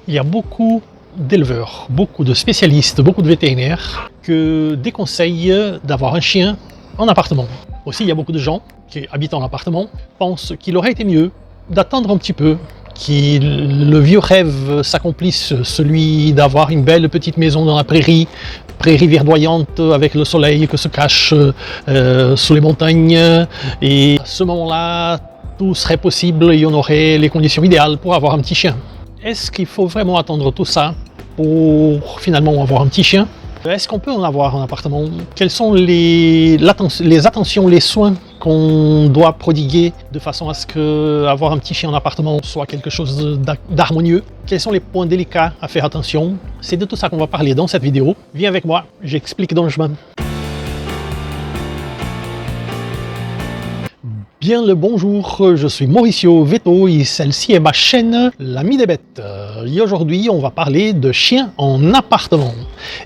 Il y a beaucoup d'éleveurs, beaucoup de spécialistes, beaucoup de vétérinaires qui déconseillent d'avoir un chien en appartement. Aussi, il y a beaucoup de gens qui habitent en appartement pensent qu'il aurait été mieux d'attendre un petit peu, que le vieux rêve s'accomplisse, celui d'avoir une belle petite maison dans la prairie verdoyante avec le soleil qui se cache sous les montagnes. Et à ce moment-là, tout serait possible et on aurait les conditions idéales pour avoir un petit chien. Est-ce qu'il faut vraiment attendre tout ça pour finalement avoir un petit chien? Est-ce qu'on peut en avoir en appartement? Quelles sont les attentions, les soins qu'on doit prodiguer de façon à ce que avoir un petit chien en appartement soit quelque chose d'harmonieux? Quels sont les points délicats à faire attention? C'est de tout ça qu'on va parler dans cette vidéo. Viens avec moi, j'explique dans le chemin. Bien le bonjour, je suis Mauricio Veto et celle-ci est ma chaîne L'Ami des Bêtes. Et aujourd'hui, on va parler de chiens en appartement.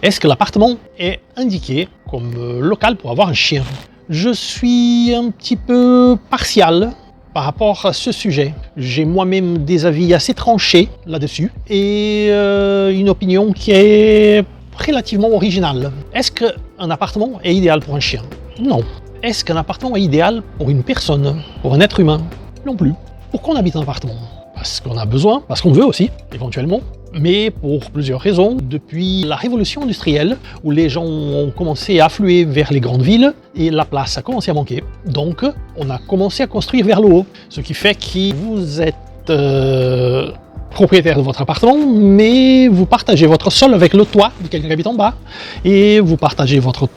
Est-ce que l'appartement est indiqué comme local pour avoir un chien? Je suis un petit peu partial par rapport à ce sujet. J'ai moi-même des avis assez tranchés là-dessus et une opinion qui est relativement originale. Est-ce qu'un appartement est idéal pour un chien? Non. Est-ce qu'un appartement est idéal pour une personne, pour un être humain? Non plus. Pourquoi on habite un appartement? Parce qu'on a besoin, parce qu'on veut aussi, éventuellement, mais pour plusieurs raisons. Depuis la révolution industrielle, où les gens ont commencé à affluer vers les grandes villes, et la place a commencé à manquer. Donc, on a commencé à construire vers le haut, ce qui fait que vous êtes propriétaire de votre appartement, mais vous partagez votre sol avec le toit de quelqu'un qui habite en bas, et vous partagez votre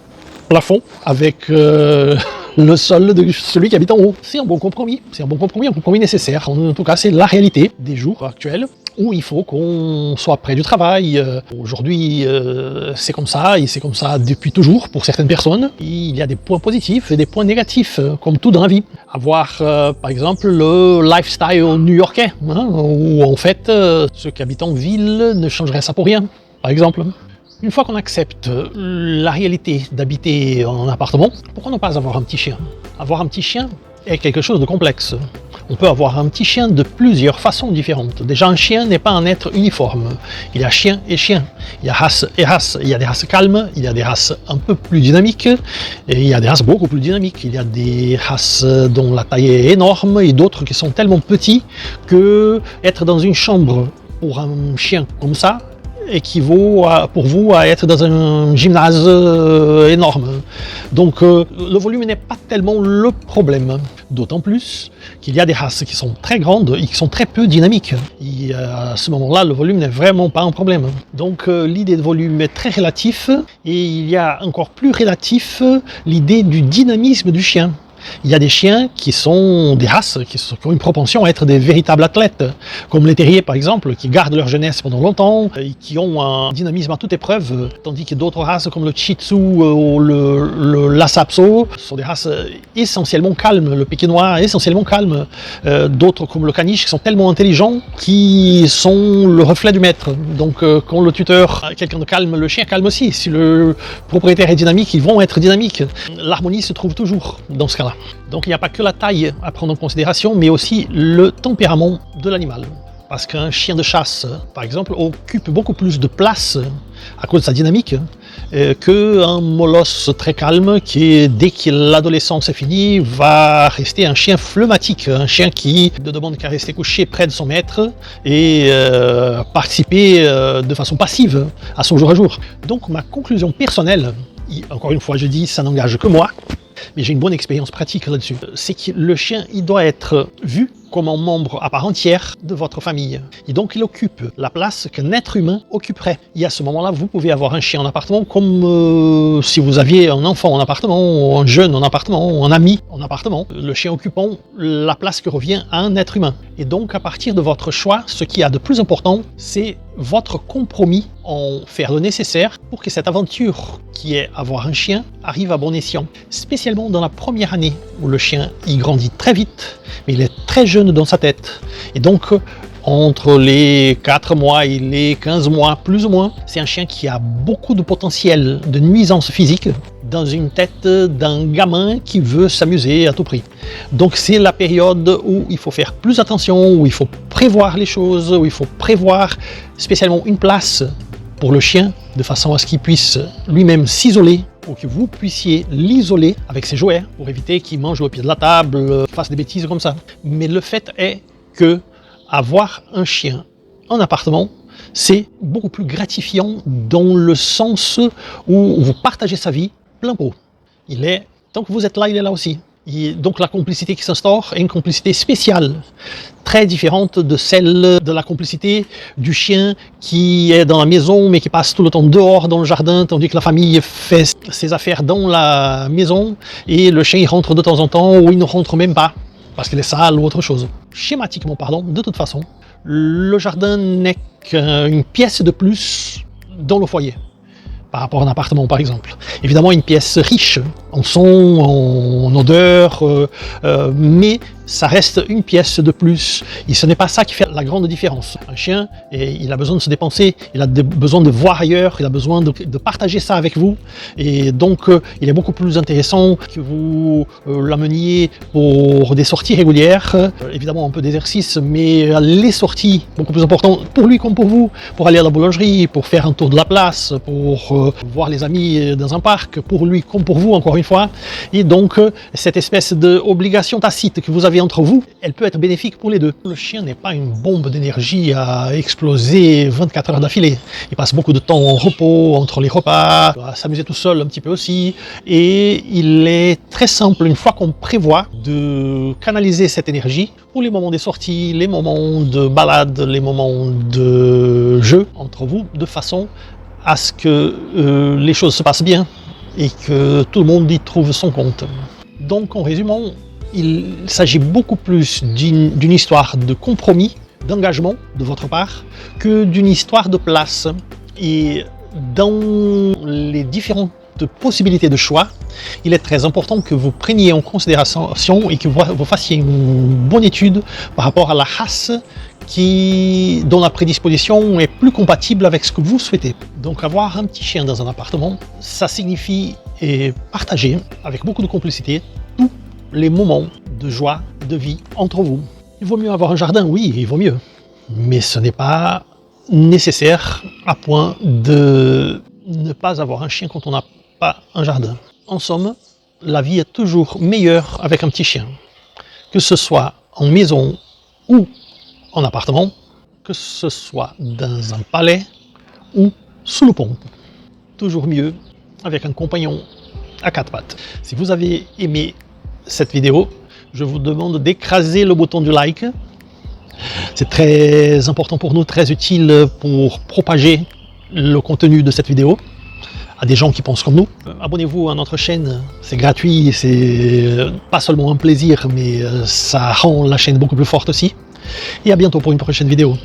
plafond avec le sol de celui qui habite en haut. C'est un bon compromis, un compromis nécessaire. En tout cas, c'est la réalité des jours actuels où il faut qu'on soit près du travail. Aujourd'hui, c'est comme ça, et c'est comme ça depuis toujours pour certaines personnes. Il y a des points positifs et des points négatifs, comme tout dans la vie. Avoir, par exemple, le lifestyle new-yorkais, où en fait, ceux qui habitent en ville ne changeraient ça pour rien, par exemple. Une fois qu'on accepte la réalité d'habiter en appartement, pourquoi ne pas avoir un petit chien? Avoir un petit chien est quelque chose de complexe. On peut avoir un petit chien de plusieurs façons différentes. Déjà, un chien n'est pas un être uniforme. Il y a chien et chien. Il y a race et race. Il y a des races calmes, il y a des races un peu plus dynamiques, et il y a des races beaucoup plus dynamiques. Il y a des races dont la taille est énorme et d'autres qui sont tellement petits que être dans une chambre pour un chien comme ça équivaut pour vous à être dans un gymnase énorme. Donc le volume n'est pas tellement le problème. D'autant plus qu'il y a des races qui sont très grandes et qui sont très peu dynamiques. Et à ce moment-là, le volume n'est vraiment pas un problème. Donc l'idée de volume est très relative et il y a encore plus relatif l'idée du dynamisme du chien. Il y a des chiens qui sont des races qui ont une propension à être des véritables athlètes, comme les terriers par exemple, qui gardent leur jeunesse pendant longtemps et qui ont un dynamisme à toute épreuve, tandis que d'autres races comme le Shih Tzu ou le Lhasa Apso sont des races essentiellement calmes, le Pékinois essentiellement calme, d'autres comme le Caniche qui sont tellement intelligents qui sont le reflet du maître. Donc quand le tuteur est quelqu'un de calme, le chien calme aussi. Si le propriétaire est dynamique, ils vont être dynamiques. L'harmonie se trouve toujours dans ce cas-là. Donc il n'y a pas que la taille à prendre en considération, mais aussi le tempérament de l'animal. Parce qu'un chien de chasse, par exemple, occupe beaucoup plus de place à cause de sa dynamique qu'un molosse très calme qui, dès que l'adolescence est finie, va rester un chien phlegmatique, un chien qui ne demande qu'à rester couché près de son maître et participer de façon passive à son jour à jour. Donc ma conclusion personnelle, encore une fois je dis, ça n'engage que moi, mais j'ai une bonne expérience pratique là-dessus, c'est que le chien, il doit être vu comme un membre à part entière de votre famille. Et donc il occupe la place qu'un être humain occuperait. Et à ce moment-là, vous pouvez avoir un chien en appartement comme si vous aviez un enfant en appartement, un jeune en appartement, un ami en appartement, le chien occupant la place que revient à un être humain. Et donc à partir de votre choix, ce qui a de plus important, c'est votre compromis en faire le nécessaire pour que cette aventure qui est avoir un chien arrive à bon escient. Spécialement dans la première année où le chien y grandit très vite, mais il est très jeune dans sa tête. Et donc entre les 4 mois et les 15 mois, plus ou moins, c'est un chien qui a beaucoup de potentiel de nuisance physique, dans une tête d'un gamin qui veut s'amuser à tout prix. Donc c'est la période où il faut faire plus attention, où il faut prévoir les choses, où il faut prévoir spécialement une place pour le chien, de façon à ce qu'il puisse lui-même s'isoler, pour que vous puissiez l'isoler avec ses jouets, pour éviter qu'il mange au pied de la table, fasse des bêtises comme ça. Mais le fait est que avoir un chien en appartement, c'est beaucoup plus gratifiant dans le sens où vous partagez sa vie plein pot. Tant que vous êtes là, il est là aussi. Donc la complicité qui s'instaure est une complicité spéciale, très différente de celle de la complicité du chien qui est dans la maison mais qui passe tout le temps dehors dans le jardin, tandis que la famille fait ses affaires dans la maison et le chien il rentre de temps en temps ou il ne rentre même pas parce qu'il est sale ou autre chose. Schématiquement parlant, de toute façon, le jardin n'est qu'une pièce de plus dans le foyer, par rapport à un appartement par exemple. Évidemment une pièce riche en son, en odeur, mais ça reste une pièce de plus. Et ce n'est pas ça qui fait la grande différence. Un chien, il a besoin de se dépenser, il a besoin de voir ailleurs, il a besoin de partager ça avec vous. Et donc, il est beaucoup plus intéressant que vous l'ameniez pour des sorties régulières. Évidemment, un peu d'exercice, mais les sorties, beaucoup plus importantes pour lui comme pour vous, pour aller à la boulangerie, pour faire un tour de la place, pour voir les amis dans un parc, pour lui comme pour vous, encore une fois. Et donc, cette espèce d'obligation tacite que vous avez entre vous, elle peut être bénéfique pour les deux. Le chien n'est pas une bombe d'énergie à exploser 24 heures d'affilée. Il passe beaucoup de temps en repos, entre les repas, à s'amuser tout seul un petit peu aussi. Et il est très simple, une fois qu'on prévoit, de canaliser cette énergie pour les moments des sorties, les moments de balade, les moments de jeu entre vous, de façon à ce que les choses se passent bien et que tout le monde y trouve son compte. Donc en résumant, il s'agit beaucoup plus d'une histoire de compromis, d'engagement de votre part, que d'une histoire de place. Et dans les différentes possibilités de choix, il est très important que vous preniez en considération et que vous fassiez une bonne étude par rapport à la race dont la prédisposition est plus compatible avec ce que vous souhaitez. Donc avoir un petit chien dans un appartement, ça signifie partager avec beaucoup de complicité tous les moments de joie, de vie entre vous. Il vaut mieux avoir un jardin, oui, il vaut mieux. Mais ce n'est pas nécessaire à point de ne pas avoir un chien quand on n'a pas un jardin. En somme, la vie est toujours meilleure avec un petit chien. Que ce soit en maison ou en appartement, que ce soit dans un palais ou sous le pont. Toujours mieux avec un compagnon à quatre pattes. Si vous avez aimé cette vidéo, je vous demande d'écraser le bouton du like. C'est très important pour nous, très utile pour propager le contenu de cette vidéo à des gens qui pensent comme nous. Abonnez-vous à notre chaîne, c'est gratuit, c'est pas seulement un plaisir, mais ça rend la chaîne beaucoup plus forte aussi. Et à bientôt pour une prochaine vidéo.